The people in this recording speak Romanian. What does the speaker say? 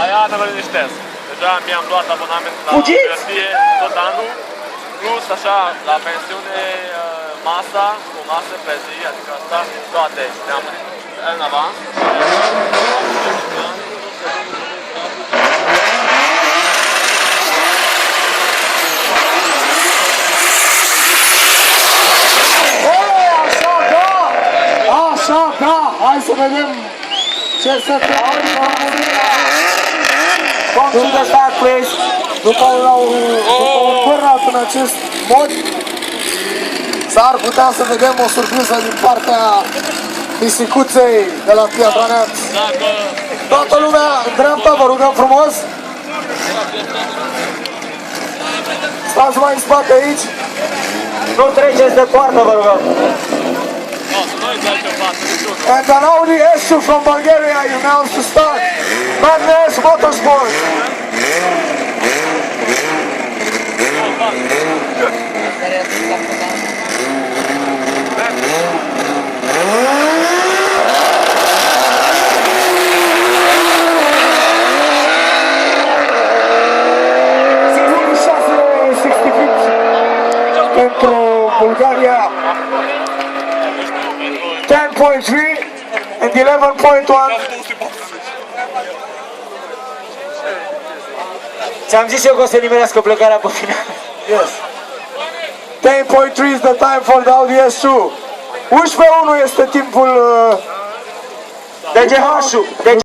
Aia să vă liniștesc. Deja mi-am luat abonament la hârtie tot anul, plus așa la pensiune masa, cu masă pe zi, adică asta, toate le-am în avans. Așa, da! Hai să vedem ce se întâmplă. To the start, please. După un burnout în acest mod, s-ar putea să vedem o surpriză din partea pisicuței de la Piatraneaț. Toată lumea în dreapta, vă rugăm frumos. Stați mai în spate aici. Nu treceți de poartă, vă rugăm. And an Audi S2 from Bulgaria is announced to start. Madness Motorsport. Pentru Bulgaria 10.3 and 11.1. Ți-am zis eu că o să nimerească plecarea pe final. Yes. 10.3 is the time for the Audi S2. 11.1 este timpul DGH-ul.